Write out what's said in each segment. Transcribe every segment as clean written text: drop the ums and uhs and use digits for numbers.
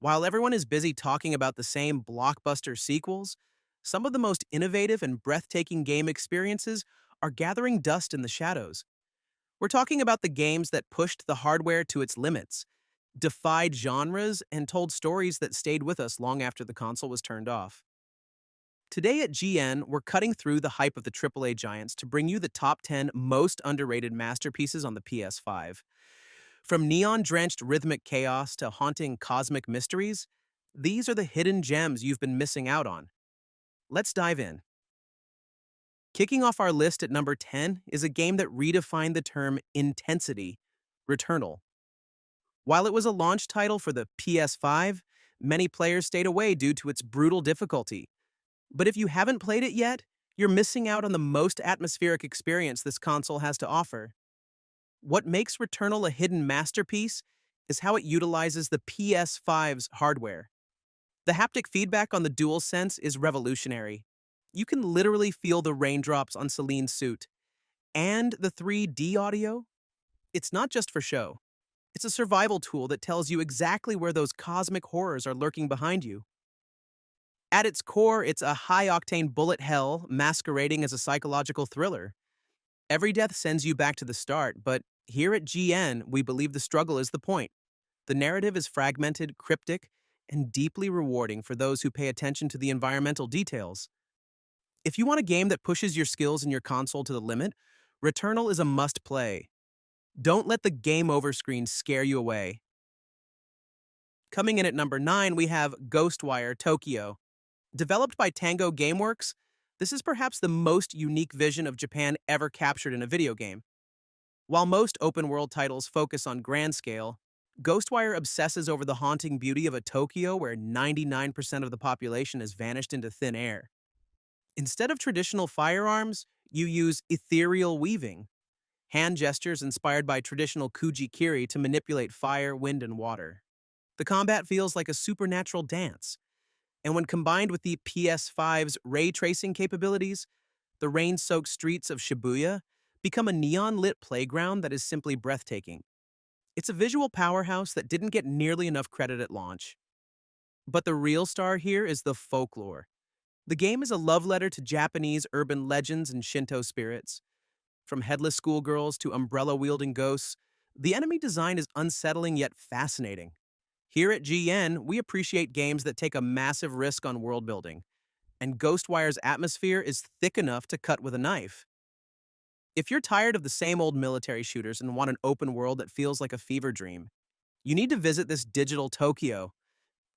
While everyone is busy talking about the same blockbuster sequels, some of the most innovative and breathtaking game experiences are gathering dust in the shadows. We're talking about the games that pushed the hardware to its limits, defied genres, and told stories that stayed with us long after the console was turned off. Today at GN, we're cutting through the hype of the AAA giants to bring you the top 10 most underrated masterpieces on the PS5. From neon drenched rhythmic chaos to haunting cosmic mysteries, these are the hidden gems you've been missing out on. Let's dive in. Kicking off our list at number 10 is a game that redefined the term intensity, Returnal. While it was a launch title for the PS5, many players stayed away due to its brutal difficulty. But if you haven't played it yet, you're missing out on the most atmospheric experience this console has to offer. What makes Returnal a hidden masterpiece is how it utilizes the PS5's hardware. The haptic feedback on the DualSense is revolutionary. You can literally feel the raindrops on Celine's suit. And the 3D audio? It's not just for show. It's a survival tool that tells you exactly where those cosmic horrors are lurking behind you. At its core, it's a high-octane bullet hell masquerading as a psychological thriller. Every death sends you back to the start, but here at GN, we believe the struggle is the point. The narrative is fragmented, cryptic, and deeply rewarding for those who pay attention to the environmental details. If you want a game that pushes your skills in your console to the limit, Returnal is a must-play. Don't let the game over screen scare you away. Coming in at number 9, we have Ghostwire Tokyo. Developed by Tango Gameworks, this is perhaps the most unique vision of Japan ever captured in a video game. While most open-world titles focus on grand scale, Ghostwire obsesses over the haunting beauty of a Tokyo where 99% of the population has vanished into thin air. Instead of traditional firearms, you use ethereal weaving, hand gestures inspired by traditional kuji-kiri to manipulate fire, wind, and water. The combat feels like a supernatural dance, and when combined with the PS5's ray tracing capabilities, the rain-soaked streets of Shibuya become a neon-lit playground that is simply breathtaking. It's a visual powerhouse that didn't get nearly enough credit at launch. But the real star here is the folklore. The game is a love letter to Japanese urban legends and Shinto spirits. From headless schoolgirls to umbrella-wielding ghosts, the enemy design is unsettling yet fascinating. Here at GN, we appreciate games that take a massive risk on world building, and Ghostwire's atmosphere is thick enough to cut with a knife. If you're tired of the same old military shooters and want an open world that feels like a fever dream, you need to visit this digital Tokyo.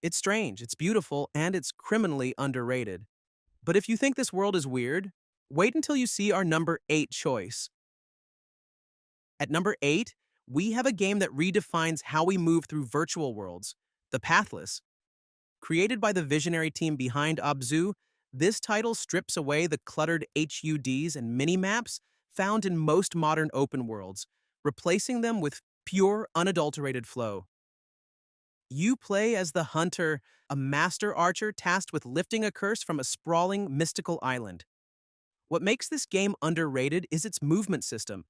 It's strange, it's beautiful, and it's criminally underrated. But if you think this world is weird, wait until you see our number 8 choice. At number 8, we have a game that redefines how we move through virtual worlds, the Pathless. Created by the visionary team behind Abzu, this title strips away the cluttered HUDs and mini-maps found in most modern open worlds, replacing them with pure, unadulterated flow. You play as the Hunter, a master archer tasked with lifting a curse from a sprawling, mystical island. What makes this game underrated is its movement system.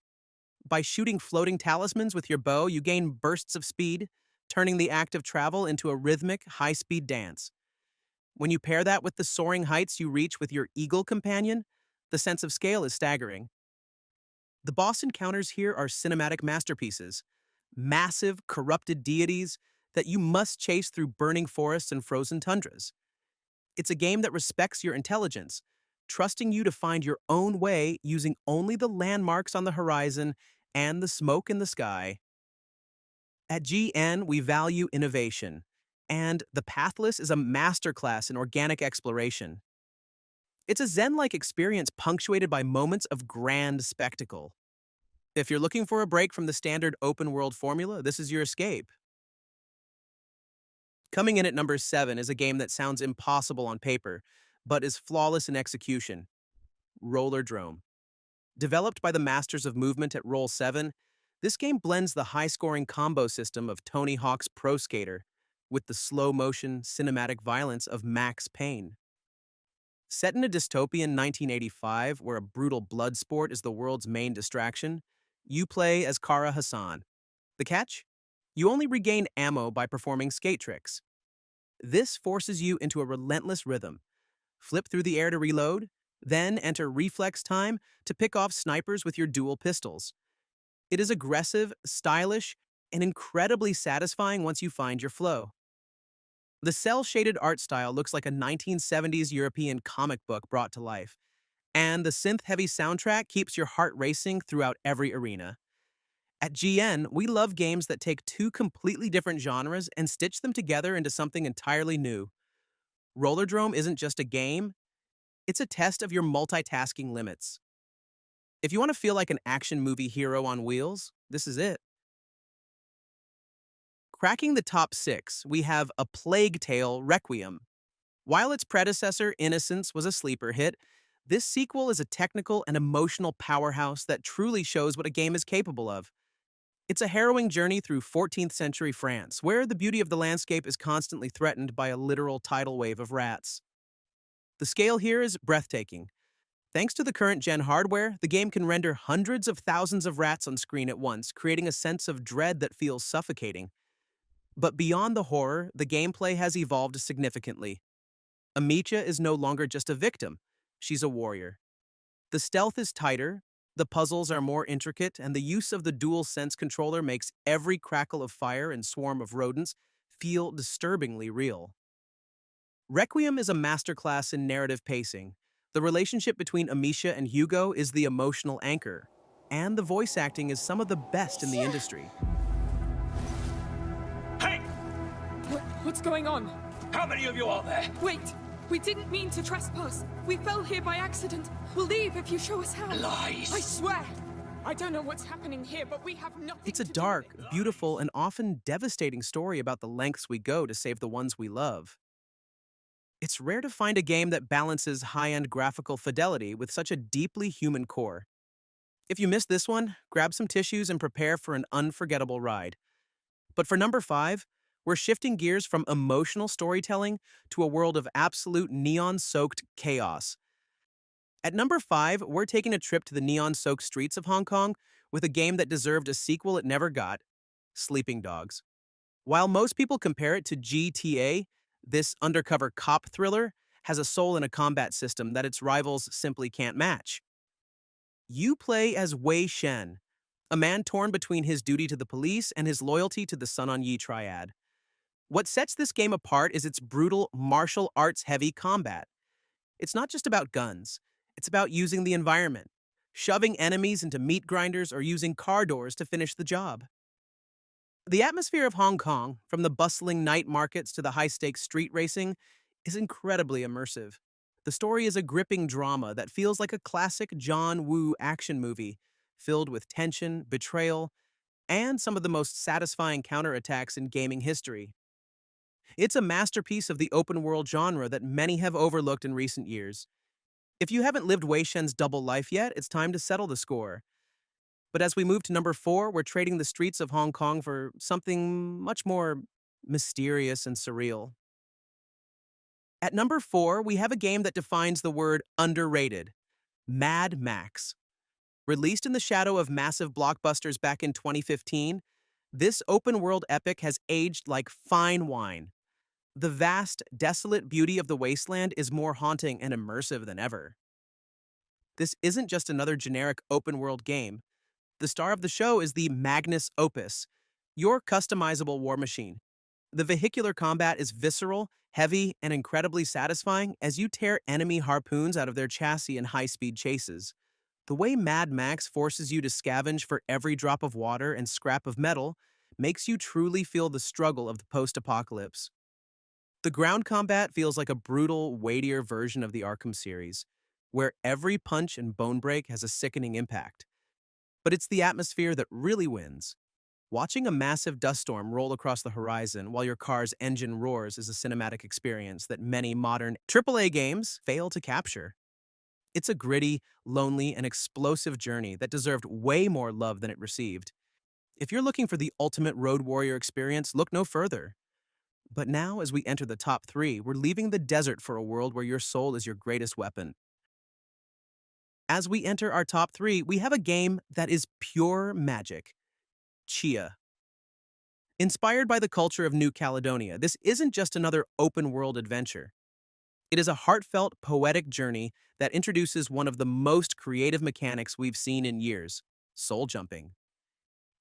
By shooting floating talismans with your bow, you gain bursts of speed, turning the act of travel into a rhythmic, high-speed dance. When you pair that with the soaring heights you reach with your eagle companion, the sense of scale is staggering. The boss encounters here are cinematic masterpieces, massive, corrupted deities that you must chase through burning forests and frozen tundras. It's a game that respects your intelligence, trusting you to find your own way using only the landmarks on the horizon and the smoke in the sky. At GN, we value innovation, and The Pathless is a masterclass in organic exploration. It's a Zen-like experience punctuated by moments of grand spectacle. If you're looking for a break from the standard open-world formula, this is your escape. Coming in at number 7 is a game that sounds impossible on paper, but is flawless in execution, Rollerdrome. Developed by the masters of movement at Roll7, this game blends the high-scoring combo system of Tony Hawk's Pro Skater with the slow-motion, cinematic violence of Max Payne. Set in a dystopian 1985 where a brutal blood sport is the world's main distraction, you play as Kara Hassan. The catch? You only regain ammo by performing skate tricks. This forces you into a relentless rhythm. Flip through the air to reload, then enter reflex time to pick off snipers with your dual pistols. It is aggressive, stylish, and incredibly satisfying once you find your flow. The cel-shaded art style looks like a 1970s European comic book brought to life, and the synth-heavy soundtrack keeps your heart racing throughout every arena. At GN, we love games that take two completely different genres and stitch them together into something entirely new. Rollerdrome isn't just a game, it's a test of your multitasking limits. If you want to feel like an action movie hero on wheels, this is it. Cracking the top six, we have A Plague Tale: Requiem. While its predecessor, Innocence, was a sleeper hit, this sequel is a technical and emotional powerhouse that truly shows what a game is capable of. It's a harrowing journey through 14th century France, where the beauty of the landscape is constantly threatened by a literal tidal wave of rats. The scale here is breathtaking. Thanks to the current gen hardware, the game can render hundreds of thousands of rats on screen at once, creating a sense of dread that feels suffocating. But beyond the horror, the gameplay has evolved significantly. Amicia is no longer just a victim, she's a warrior. The stealth is tighter, the puzzles are more intricate, and the use of the dual sense controller makes every crackle of fire and swarm of rodents feel disturbingly real. Requiem is a masterclass in narrative pacing. The relationship between Amicia and Hugo is the emotional anchor, and the voice acting is some of the best in the industry. Hey! What's going on? How many of you are there? Wait! We didn't mean to trespass. We fell here by accident. We'll leave if you show us how. Lies! I swear! I don't know what's happening here, but we have nothing It's a to do dark, with it. beautiful, and often devastating story about the lengths we go to save the ones we love. It's rare to find a game that balances high-end graphical fidelity with such a deeply human core. If you missed this one, grab some tissues and prepare for an unforgettable ride. But for number 5, we're shifting gears from emotional storytelling to a world of absolute neon-soaked chaos. At number 5, we're taking a trip to the neon-soaked streets of Hong Kong with a game that deserved a sequel it never got, Sleeping Dogs. While most people compare it to GTA, this undercover cop thriller has a soul and a combat system that its rivals simply can't match. You play as Wei Shen, a man torn between his duty to the police and his loyalty to the Sun On Yi triad. What sets this game apart is its brutal, martial arts-heavy combat. It's not just about guns. It's about using the environment, shoving enemies into meat grinders or using car doors to finish the job. The atmosphere of Hong Kong, from the bustling night markets to the high-stakes street racing, is incredibly immersive. The story is a gripping drama that feels like a classic John Woo action movie, filled with tension, betrayal, and some of the most satisfying counterattacks in gaming history. It's a masterpiece of the open-world genre that many have overlooked in recent years. If you haven't lived Wei Shen's double life yet, it's time to settle the score. But as we move to number 4, we're trading the streets of Hong Kong for something much more mysterious and surreal. At number 4, we have a game that defines the word underrated, Mad Max. Released in the shadow of massive blockbusters back in 2015, this open-world epic has aged like fine wine. The vast, desolate beauty of the wasteland is more haunting and immersive than ever. This isn't just another generic open-world game. The star of the show is the Magnus Opus, your customizable war machine. The vehicular combat is visceral, heavy, and incredibly satisfying as you tear enemy harpoons out of their chassis in high-speed chases. The way Mad Max forces you to scavenge for every drop of water and scrap of metal makes you truly feel the struggle of the post-apocalypse. The ground combat feels like a brutal, weightier version of the Arkham series, where every punch and bone break has a sickening impact. But it's the atmosphere that really wins. Watching a massive dust storm roll across the horizon while your car's engine roars is a cinematic experience that many modern AAA games fail to capture. It's a gritty, lonely, and explosive journey that deserved way more love than it received. If you're looking for the ultimate road warrior experience, look no further. But now, as we enter the top 3, we're leaving the desert for a world where your soul is your greatest weapon. As we enter our top 3, we have a game that is pure magic, Tchia. Inspired by the culture of New Caledonia, this isn't just another open-world adventure. It is a heartfelt, poetic journey that introduces one of the most creative mechanics we've seen in years: soul jumping.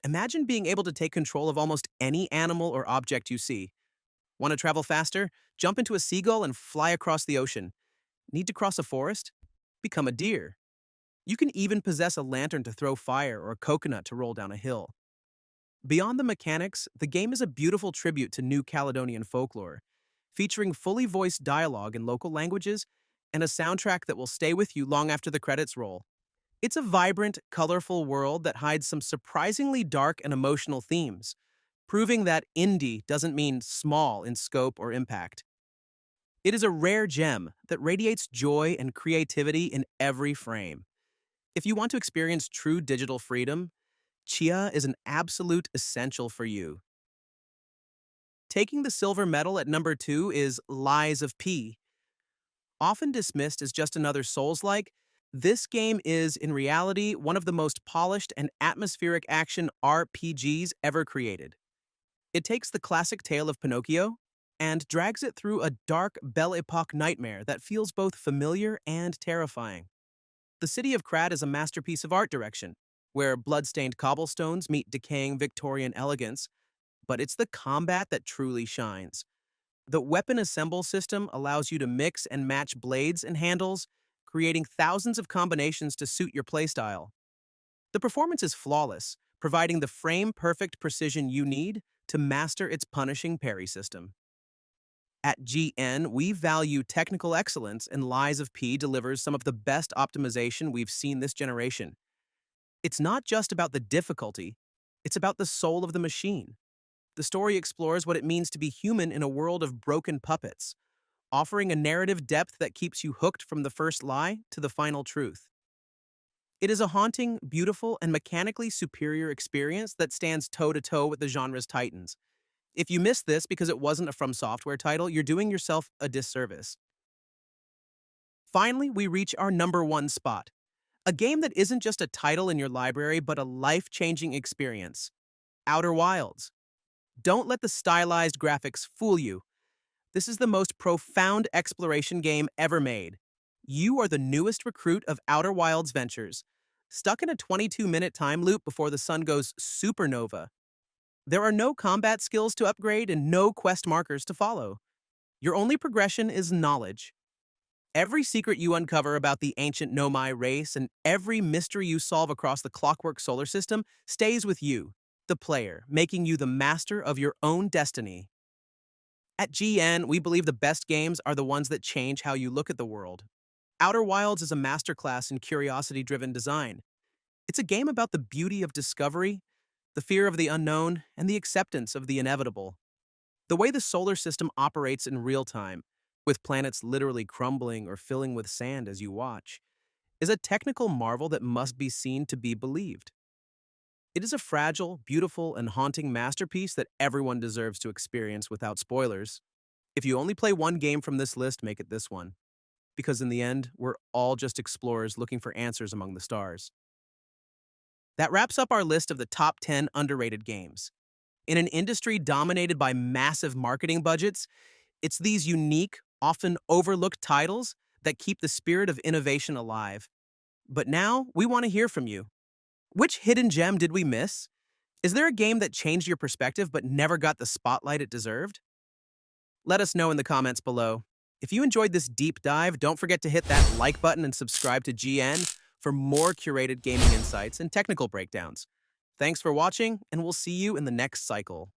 Imagine being able to take control of almost any animal or object you see. Want to travel faster? Jump into a seagull and fly across the ocean. Need to cross a forest? Become a deer. You can even possess a lantern to throw fire or a coconut to roll down a hill. Beyond the mechanics, the game is a beautiful tribute to New Caledonian folklore, featuring fully voiced dialogue in local languages and a soundtrack that will stay with you long after the credits roll. It's a vibrant, colorful world that hides some surprisingly dark and emotional themes, proving that indie doesn't mean small in scope or impact. It is a rare gem that radiates joy and creativity in every frame. If you want to experience true digital freedom, Tchia is an absolute essential for you. Taking the silver medal at number 2 is Lies of P. Often dismissed as just another Souls-like, this game is, in reality, one of the most polished and atmospheric action RPGs ever created. It takes the classic tale of Pinocchio and drags it through a dark Belle Epoque nightmare that feels both familiar and terrifying. The city of Krat is a masterpiece of art direction, where blood-stained cobblestones meet decaying Victorian elegance, but it's the combat that truly shines. The weapon assemble system allows you to mix and match blades and handles, creating thousands of combinations to suit your playstyle. The performance is flawless, providing the frame-perfect precision you need to master its punishing parry system. At GN, we value technical excellence, and Lies of P delivers some of the best optimization we've seen this generation. It's not just about the difficulty, it's about the soul of the machine. The story explores what it means to be human in a world of broken puppets, offering a narrative depth that keeps you hooked from the first lie to the final truth. It is a haunting, beautiful, and mechanically superior experience that stands toe-to-toe with the genre's titans. If you missed this because it wasn't a From Software title, you're doing yourself a disservice. Finally, we reach our number 1 spot. A game that isn't just a title in your library, but a life-changing experience. Outer Wilds. Don't let the stylized graphics fool you. This is the most profound exploration game ever made. You are the newest recruit of Outer Wilds Ventures, stuck in a 22-minute time loop before the sun goes supernova. There are no combat skills to upgrade and no quest markers to follow. Your only progression is knowledge. Every secret you uncover about the ancient Nomai race and every mystery you solve across the clockwork solar system stays with you, the player, making you the master of your own destiny. At GN, we believe the best games are the ones that change how you look at the world. Outer Wilds is a masterclass in curiosity-driven design. It's a game about the beauty of discovery, the fear of the unknown, and the acceptance of the inevitable. The way the solar system operates in real time, with planets literally crumbling or filling with sand as you watch, is a technical marvel that must be seen to be believed. It is a fragile, beautiful, and haunting masterpiece that everyone deserves to experience without spoilers. If you only play one game from this list, make it this one. Because in the end, we're all just explorers looking for answers among the stars. That wraps up our list of the top 10 underrated games. In an industry dominated by massive marketing budgets, it's these unique, often overlooked titles that keep the spirit of innovation alive. But now, we want to hear from you. Which hidden gem did we miss? Is there a game that changed your perspective but never got the spotlight it deserved? Let us know in the comments below. If you enjoyed this deep dive, don't forget to hit that like button and subscribe to GN for more curated gaming insights and technical breakdowns. Thanks for watching, and we'll see you in the next cycle.